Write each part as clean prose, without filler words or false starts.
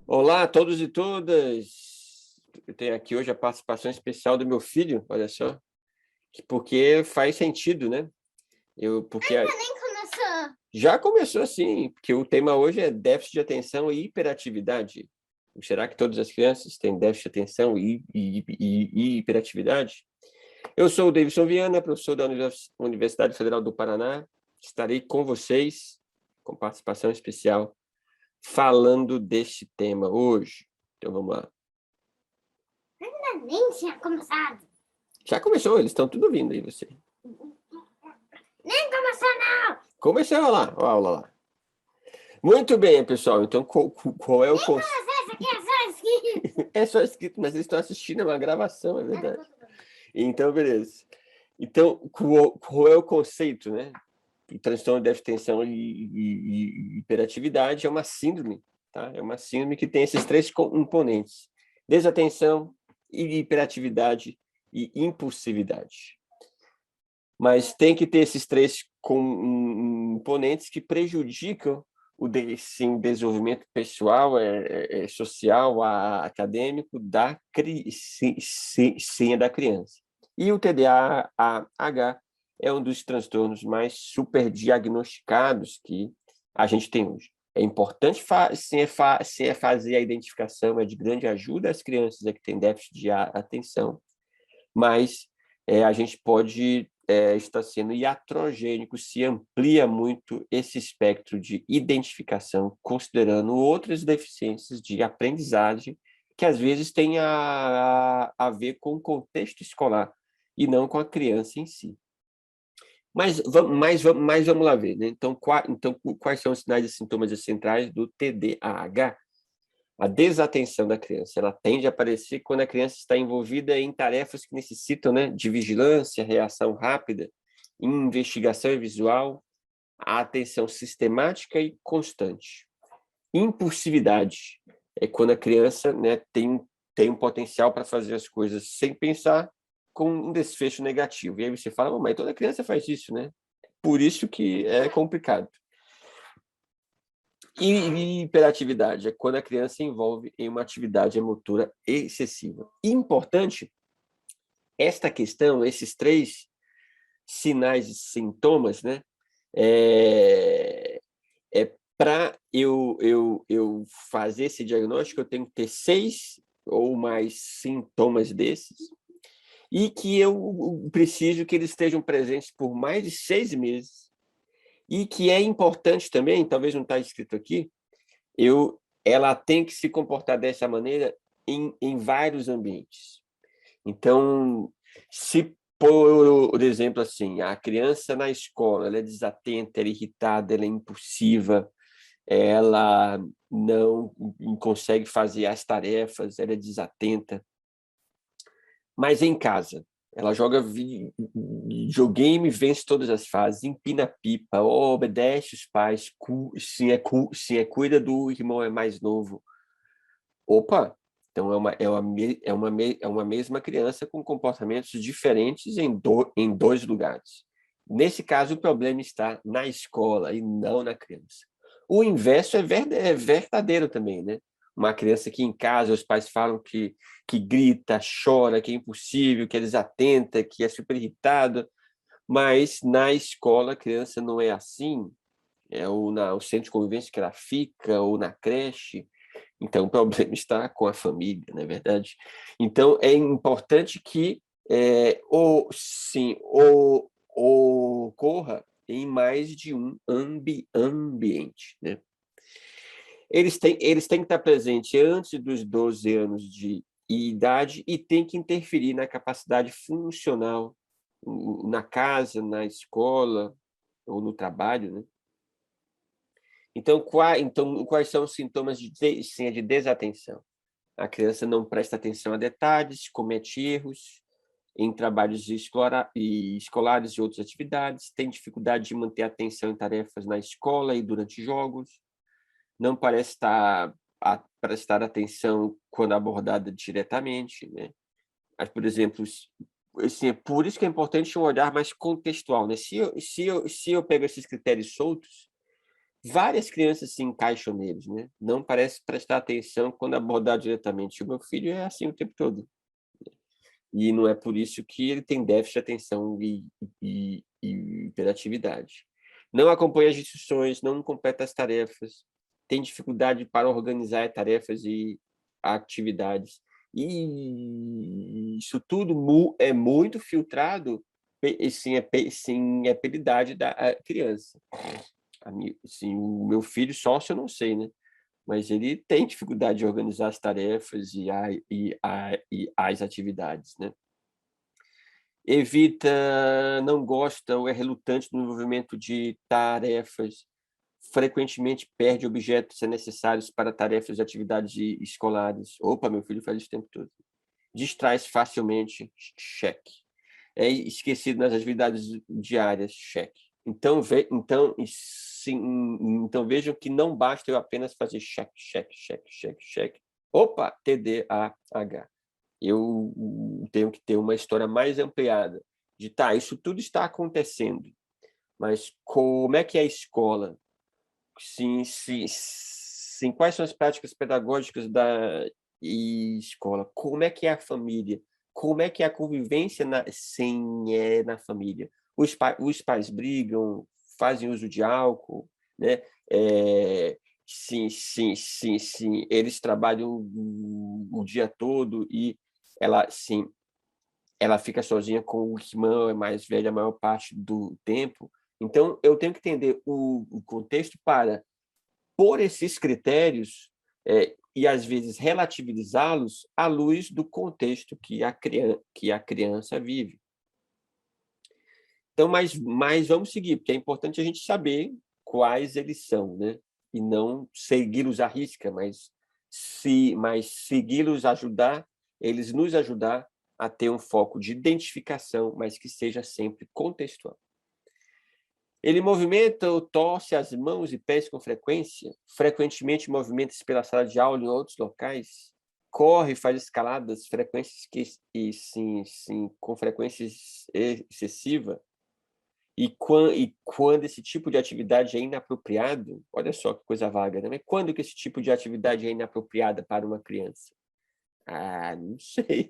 Olá a todos e todas. Eu tenho aqui hoje a participação especial do meu filho, olha só, porque faz sentido, né? Porque Ainda nem começou. já começou assim, porque o tema hoje é déficit de atenção e hiperatividade. Será que todas as crianças têm déficit de atenção e hiperatividade? Eu sou o Davidson Viana, professor da Universidade Federal do Paraná. Estarei com vocês, com participação especial, falando deste tema hoje. Então vamos lá. Ainda nem tinha começado. Já começou, eles estão tudo ouvindo aí, você. Nem começou, não. Começou lá, a aula lá. Muito bem, pessoal. Então, qual é o conceito? Essa aqui é só escrito. É só escrito, mas eles estão assistindo a uma gravação, é verdade. Então, beleza. Então, qual é o conceito, né? O transtorno de déficit de atenção e hiperatividade é uma síndrome, tá? É uma síndrome que tem esses três componentes: desatenção, hiperatividade e impulsividade. Mas tem que ter esses três componentes que prejudicam o desenvolvimento pessoal, social, acadêmico da criança. E o TDAH é um dos transtornos mais superdiagnosticados que a gente tem hoje. É importante fazer a identificação, é de grande ajuda às crianças que têm déficit de atenção, mas a gente pode estar sendo iatrogênico se amplia muito esse espectro de identificação, considerando outras deficiências de aprendizagem que às vezes têm a ver com o contexto escolar e não com a criança em si. Mas vamos lá ver, né? Então, quais são os sinais e sintomas centrais do TDAH? A desatenção da criança, ela tende a aparecer quando a criança está envolvida em tarefas que necessitam, né, de vigilância, reação rápida, investigação visual, a atenção sistemática e constante. Impulsividade é quando a criança, né, tem um potencial para fazer as coisas sem pensar, com um desfecho negativo. E aí você fala, mas toda criança faz isso, né? Por isso que é complicado. E hiperatividade é quando a criança se envolve em uma atividade motora excessiva. Importante, esta questão, esses três sinais e sintomas, né? Para eu fazer esse diagnóstico, eu tenho que ter 6 ou mais sintomas desses, e que eu preciso que eles estejam presentes por mais de 6 meses, e que é importante também, talvez não está escrito aqui, ela tem que se comportar dessa maneira em vários ambientes. Então, se, por exemplo, assim, a criança na escola ela é desatenta, ela é irritada, ela é impulsiva, ela não consegue fazer as tarefas, ela é desatenta, mas em casa ela joga videogame, vence todas as fases, empina pipa, obedece os pais, cuida do irmão mais novo. Opa, então é uma mesma criança com comportamentos diferentes em dois lugares. Nesse caso, o problema está na escola e não na criança. O inverso é verdadeiro também, né? Uma criança que em casa os pais falam que grita, chora, que é impossível, que é desatenta, que é super irritada, mas na escola a criança não é assim, ou no centro de convivência que ela fica, ou na creche. Então, o problema está com a família, não é verdade? Então, é importante que ocorra em mais de um ambiente, né? Eles têm que estar presentes antes dos 12 anos de idade e têm que interferir na capacidade funcional na casa, na escola ou no trabalho, né? Então, quais são os sintomas de desatenção? A criança não presta atenção a detalhes, comete erros em trabalhos escolares e outras atividades, tem dificuldade de manter a atenção em tarefas na escola e durante jogos, não parece prestar atenção quando abordada diretamente, né? Por exemplo, assim, é por isso que é importante um olhar mais contextual, né? Se eu pego esses critérios soltos, várias crianças se encaixam neles, né? Não parece prestar atenção quando abordar diretamente. O meu filho é assim o tempo todo. E não é por isso que ele tem déficit de atenção e hiperatividade. Não acompanha as instruções, não completa as tarefas, tem dificuldade para organizar tarefas e atividades. E isso tudo é muito filtrado, sim, é pela idade da criança. Assim, o meu filho sócio eu não sei, né? Mas ele tem dificuldade de organizar as tarefas e as atividades, né? Evita, não gosta ou é relutante no envolvimento de tarefas, frequentemente perde objetos necessários para tarefas e atividades escolares. Opa, meu filho faz isso o tempo todo. Distrai-se facilmente, cheque. É esquecido nas atividades diárias, cheque. Então, então vejam que não basta eu apenas fazer cheque, cheque, cheque, cheque, cheque. Opa, TDAH. Eu tenho que ter uma história mais ampliada de, tá, isso tudo está acontecendo, mas como é que é a escola? Sim, sim, sim, quais são as práticas pedagógicas da escola? Como é que é a família? Como é que é a convivência na família? Os pais brigam, fazem uso de álcool, né? Sim, sim, sim, sim. Eles trabalham o dia todo e sim, ela fica sozinha com o irmão, é mais velha a maior parte do tempo. Então, eu tenho que entender o contexto para, por esses critérios, e às vezes relativizá-los à luz do contexto que a criança vive. Então, mas vamos seguir, porque é importante a gente saber quais eles são, né? E não segui-los à risca, mas segui-los eles nos ajudar a ter um foco de identificação, mas que seja sempre contextual. Ele movimenta ou torce as mãos e pés com frequência, frequentemente movimenta-se pela sala de aula em outros locais, corre, faz escaladas, com frequência excessiva, e quando esse tipo de atividade é inapropriado, olha só que coisa vaga, né? Mas quando que esse tipo de atividade é inapropriada para uma criança? Ah, não sei.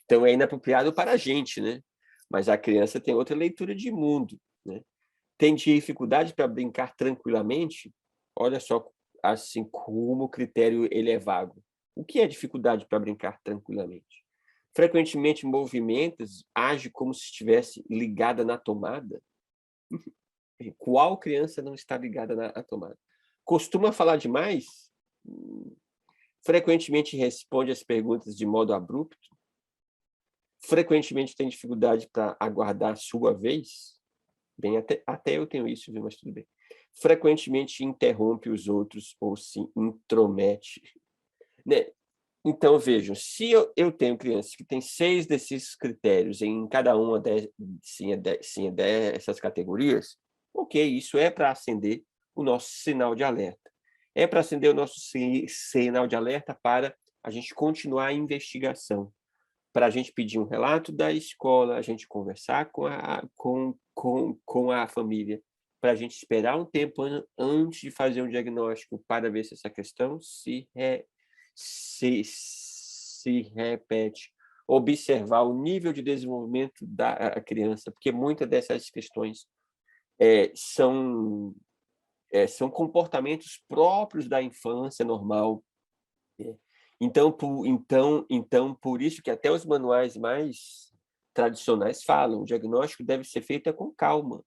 Então é inapropriado para a gente, né? Mas a criança tem outra leitura de mundo, né? Tem dificuldade para brincar tranquilamente? Olha só, assim como o critério ele é vago. O que é dificuldade para brincar tranquilamente? Frequentemente movimentos, age como se estivesse ligada na tomada. Qual criança não está ligada na tomada? Costuma falar demais? Frequentemente responde às perguntas de modo abrupto? Frequentemente tem dificuldade para aguardar a sua vez? Bem, até eu tenho isso, viu? Mas tudo bem. Frequentemente interrompe os outros ou se intromete, né? Então, vejam, se eu tenho crianças que têm 6 desses critérios em cada uma dessas categorias, ok, isso é para acender o nosso sinal de alerta. É para acender o nosso sinal de alerta para a gente continuar a investigação, para a gente pedir um relato da escola, a gente conversar com a família, para a gente esperar um tempo antes de fazer um diagnóstico para ver se essa questão se repete, observar o nível de desenvolvimento da criança, porque muitas dessas questões são comportamentos próprios da infância normal. Então, por isso que até os manuais mais tradicionais falam, o diagnóstico deve ser feito com calma,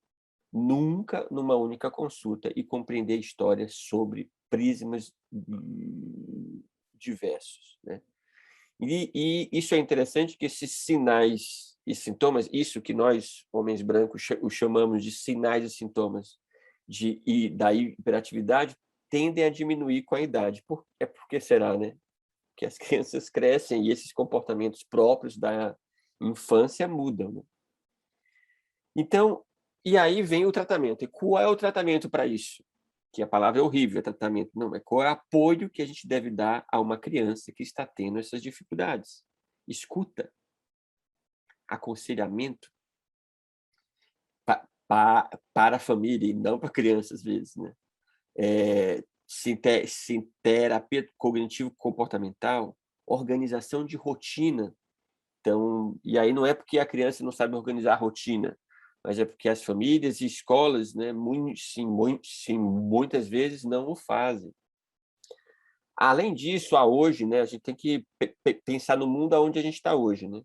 nunca numa única consulta, e compreender histórias sobre prismas diversos, né? E isso é interessante, que esses sinais e sintomas, isso que nós, homens brancos, os chamamos de sinais e sintomas da hiperatividade, tendem a diminuir com a idade. Por que será, né? Que as crianças crescem e esses comportamentos próprios da infância mudam, né? Então, e aí vem o tratamento. E qual é o tratamento para isso? Que a palavra é horrível, é tratamento. Não, é qual é o apoio que a gente deve dar a uma criança que está tendo essas dificuldades? Escuta. aconselhamento para a família e não para a criança, às vezes, né? Terapia cognitivo-comportamental, organização de rotina. Então, e aí não é porque a criança não sabe organizar a rotina, mas é porque as famílias e escolas, né, muitas vezes não o fazem. Além disso, hoje, né, a gente tem que pensar no mundo onde a gente está hoje, né?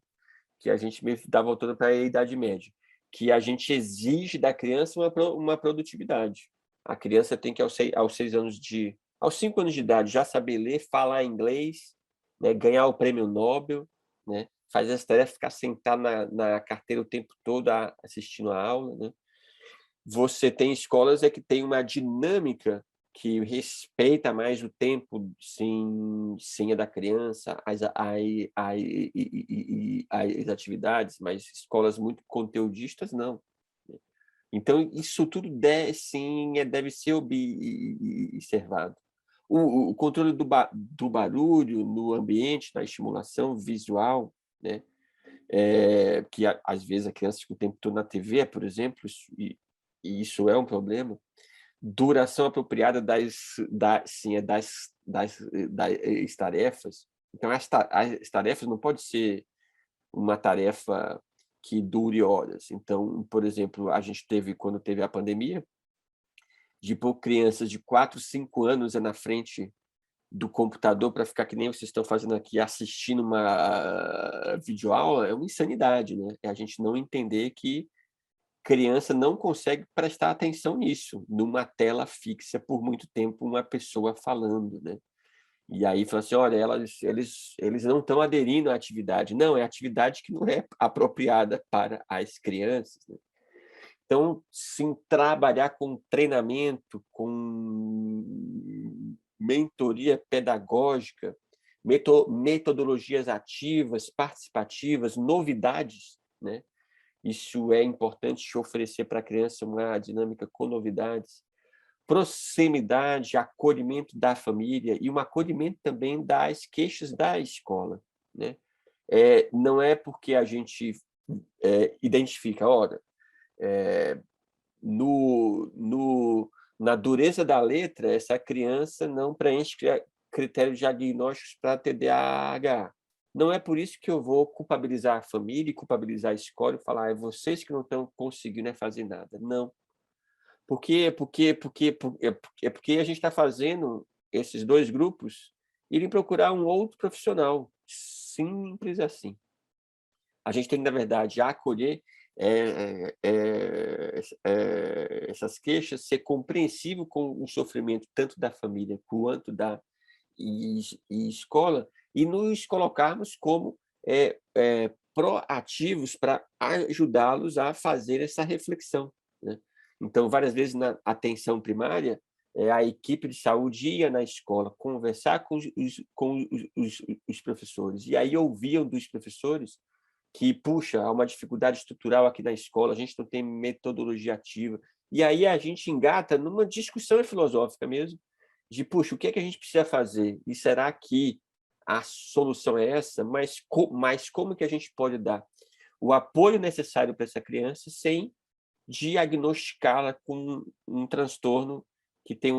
Que a gente está voltando para a Idade Média, que a gente exige da criança uma produtividade. A criança tem que, aos 5 anos de idade, já saber ler, falar inglês, né, ganhar o prêmio Nobel, né, fazer as tarefas, ficar sentado na carteira o tempo todo assistindo a aula, né? Você tem escolas que tem uma dinâmica que respeita mais o tempo, sim, da criança, as atividades, mas escolas muito conteudistas, não. Então, isso tudo deve ser observado. O controle do barulho no ambiente, na estimulação visual, né? Que às vezes a criança fica o tempo todo na TV, por exemplo, e isso é um problema. Duração apropriada das tarefas. Então, as tarefas não pode ser uma tarefa que dure horas. Então, por exemplo, a gente quando teve a pandemia, de pôr crianças de 4, 5 anos na frente do computador para ficar que nem vocês estão fazendo aqui, assistindo uma videoaula, é uma insanidade, né? É a gente não entender que criança não consegue prestar atenção nisso, numa tela fixa por muito tempo, uma pessoa falando, né? E aí fala assim, olha, eles não estão aderindo à atividade. Não, é atividade que não é apropriada para as crianças, né? Então, sim, trabalhar com treinamento, com mentoria pedagógica, metodologias ativas, participativas, novidades, né? Isso é importante oferecer para a criança uma dinâmica com novidades, proximidade, acolhimento da família e um acolhimento também das queixas da escola, né? Não é porque a gente identifica, olha, na dureza da letra, essa criança não preenche critérios diagnósticos para TDAH. Não é por isso que eu vou culpabilizar a família e culpabilizar a escola e falar, é vocês que não estão conseguindo fazer nada. Não. Porque a gente está fazendo esses dois grupos irem procurar um outro profissional. Simples assim. A gente tem, na verdade, acolher essas queixas, ser compreensível com o sofrimento tanto da família quanto da escola, e nos colocarmos como proativos para ajudá-los a fazer essa reflexão, né? Então, várias vezes na atenção primária, a equipe de saúde ia na escola conversar com os professores, e aí ouviam dos professores que, puxa, há uma dificuldade estrutural aqui na escola, a gente não tem metodologia ativa. E aí a gente engata numa discussão filosófica mesmo, de, puxa, o que é que a gente precisa fazer? E será que a solução é essa? Mas como que a gente pode dar o apoio necessário para essa criança sem diagnosticá-la com um transtorno que tem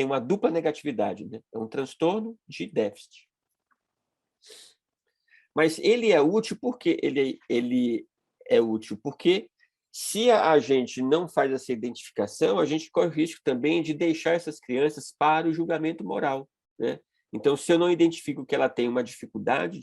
uma dupla negatividade, né? É um transtorno de déficit. Mas ele é útil porque ele é útil porque se a gente não faz essa identificação, a gente corre o risco também de deixar essas crianças para o julgamento moral, né? Então, se eu não identifico que ela tem uma dificuldade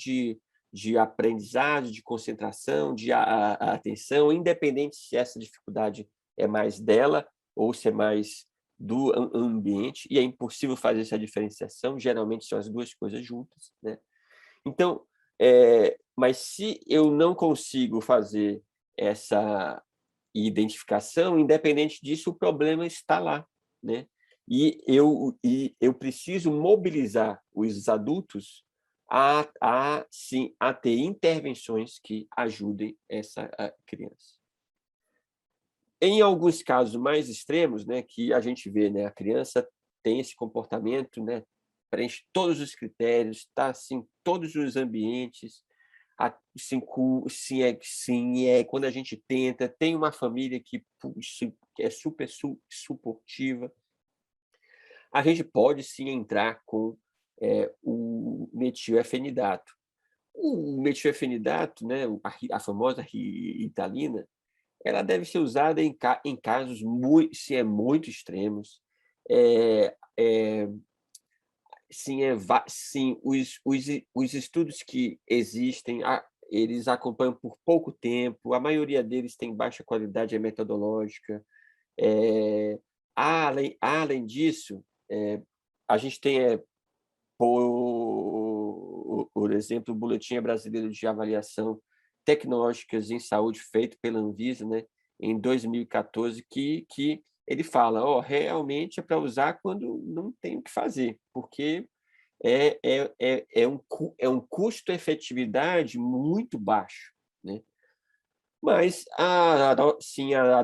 de aprendizagem, de concentração, de atenção, independente se essa dificuldade é mais dela ou se é mais do ambiente, e é impossível fazer essa diferenciação, geralmente são as duas coisas juntas, né? Então, mas se eu não consigo fazer essa identificação, independente disso, o problema está lá, né? E eu preciso mobilizar os adultos sim, a ter intervenções que ajudem essa criança. Em alguns casos mais extremos, né, que a gente vê, né, a criança tem esse comportamento, né, preenche todos os critérios, está assim, todos os ambientes, quando a gente tenta, tem uma família que, puxa, que é super suportiva, a gente pode sim entrar com o metilfenidato. O metilfenidato, né, a famosa Ritalina, ela deve ser usada em casos se é muito extremos. É, é, sim, os estudos que existem, eles acompanham por pouco tempo, a maioria deles tem baixa qualidade metodológica. Eh, além disso, a gente tem, por exemplo, o Boletim Brasileiro de Avaliação Tecnológicas em Saúde, feito pela Anvisa, né, em 2014, que ele fala: realmente é para usar quando não tem o que fazer, porque é um custo-efetividade muito baixo, né. Mas a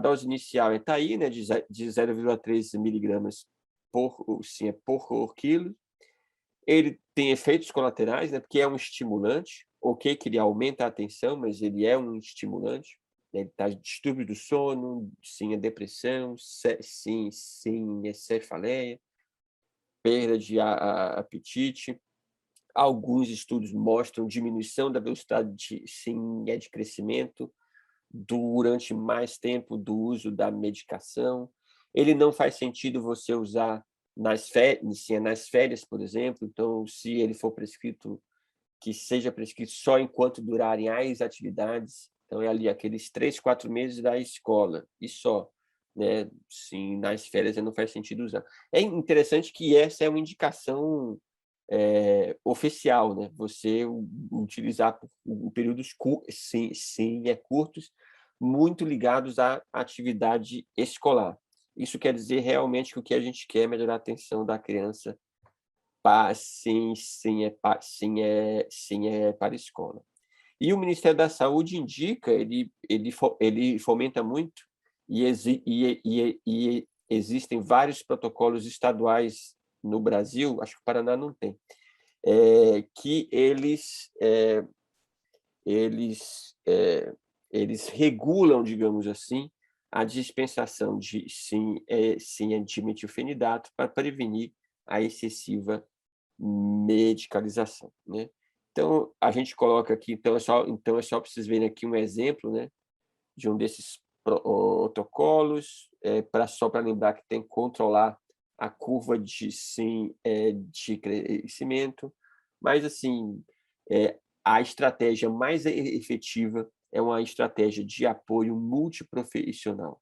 dose inicial está aí, né, de 0,3 miligramas por quilo. Ele tem efeitos colaterais, né, porque é um estimulante, ok que ele aumenta a atenção, mas ele é um estimulante, né, ele traz distúrbio do sono, sim, a depressão, sim, a cefaleia, perda de apetite. Alguns estudos mostram diminuição da velocidade de crescimento durante mais tempo do uso da medicação. Ele não faz sentido você usar nas férias, por exemplo. Então, se ele for prescrito, que seja prescrito só enquanto durarem as atividades. Então, é ali aqueles 3, 4 meses da escola, e só. Né? Sim, nas férias não faz sentido usar. É interessante que essa é uma indicação oficial, né? Você utilizar por períodos curtos, muito ligados à atividade escolar. Isso quer dizer realmente que o que a gente quer é melhorar a atenção da criança, sim, é para a escola. E o Ministério da Saúde indica, ele fomenta muito, e existem vários protocolos estaduais no Brasil, acho que o Paraná não tem, que eles, eles regulam, digamos assim, a dispensação de metilfenidato para prevenir a excessiva medicalização, né. Então, a gente coloca aqui, então é só para vocês verem aqui um exemplo, né, de um desses protocolos, só para lembrar que tem que controlar a curva de crescimento, mas assim, a estratégia mais efetiva é uma estratégia de apoio multiprofissional.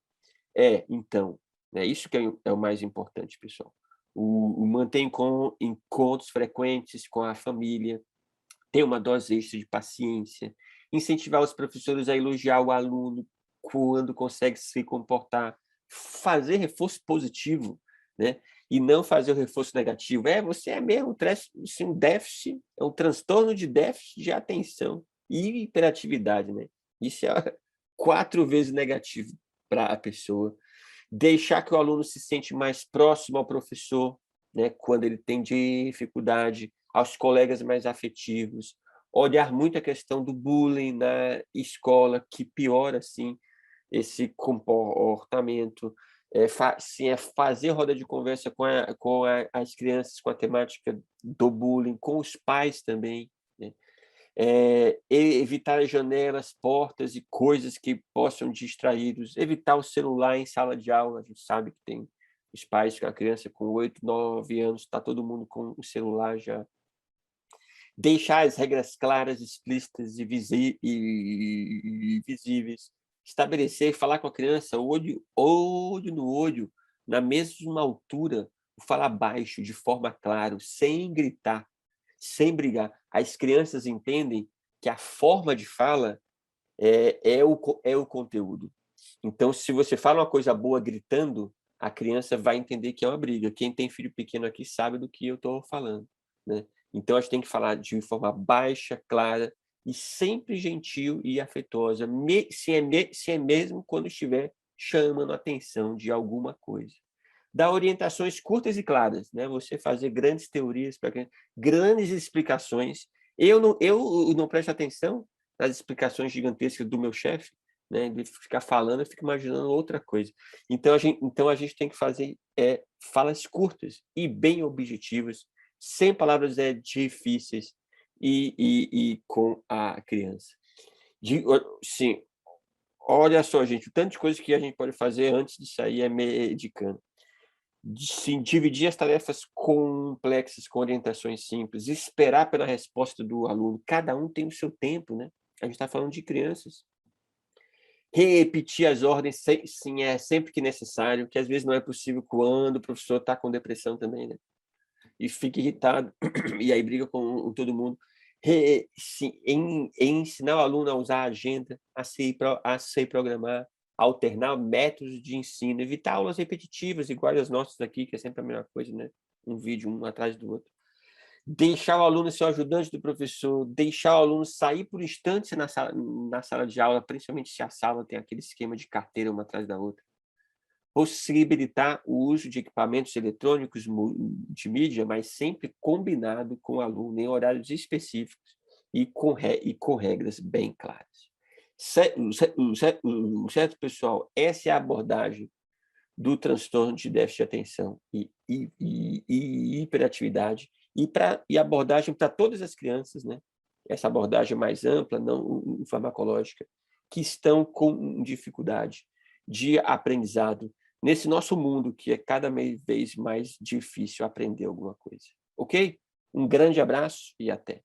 Então, é isso que é o mais importante, pessoal. Manter encontros frequentes com a família, ter uma dose extra de paciência, incentivar os professores a elogiar o aluno quando consegue se comportar, fazer reforço positivo, né, e não fazer o reforço negativo. Você é mesmo um déficit, é um transtorno de déficit de atenção e hiperatividade, né. Isso é 4 vezes negativo para a pessoa. Deixar que o aluno se sente mais próximo ao professor, né, quando ele tem dificuldade, aos colegas mais afetivos, olhar muito a questão do bullying na escola, que piora, assim, esse comportamento, sim, é fazer roda de conversa as crianças com a temática do bullying, com os pais também, né. Evitar as janelas, portas e coisas que possam distraí-los, evitar o celular em sala de aula. A gente sabe que tem os pais com a criança com 8, 9 anos, está todo mundo com o celular já. Deixar as regras claras, explícitas e visíveis. Estabelecer, falar com a criança olho no olho, na mesma altura, falar baixo, de forma clara, sem gritar, sem brigar. As crianças entendem que a forma de fala é o conteúdo. Então, se você fala uma coisa boa gritando, a criança vai entender que é uma briga. Quem tem filho pequeno aqui sabe do que eu estou falando, né? Então, a gente tem que falar de forma baixa, clara e sempre gentil e afetuosa, se é mesmo quando estiver chamando a atenção de alguma coisa. Dar orientações curtas e claras, né? Você fazer grandes teorias para grandes explicações. Eu não presto atenção, nas explicações gigantescas do meu chefe, né? Ele ficar falando, eu fico imaginando outra coisa. Então a gente tem que fazer falas curtas e bem objetivas, sem palavras difíceis e com a criança. Sim, olha só, gente, o tanto de coisa que a gente pode fazer antes de sair medicando. Sim, dividir as tarefas complexas com orientações simples, esperar pela resposta do aluno. Cada um tem o seu tempo, né? A gente está falando de crianças. Repetir as ordens sempre que necessário, que às vezes não é possível quando o professor está com depressão também, né? E fica irritado, e aí briga com todo mundo. Ensinar o aluno a usar a agenda, a se programar, alternar métodos de ensino, evitar aulas repetitivas, iguais as nossas aqui, que é sempre a mesma coisa, né? Um vídeo, um atrás do outro. Deixar o aluno ser o ajudante do professor, deixar o aluno sair por instantes na sala de aula, principalmente se a sala tem aquele esquema de carteira uma atrás da outra. Possibilitar o uso de equipamentos eletrônicos multimídia, mas sempre combinado com o aluno em horários específicos e com regras bem claras. Certo, pessoal? Essa é a abordagem do transtorno de déficit de atenção e hiperatividade, e abordagem para todas as crianças, né? Essa abordagem mais ampla, não farmacológica, que estão com dificuldade de aprendizado nesse nosso mundo, que é cada vez mais difícil aprender alguma coisa. Ok? Um grande abraço e até.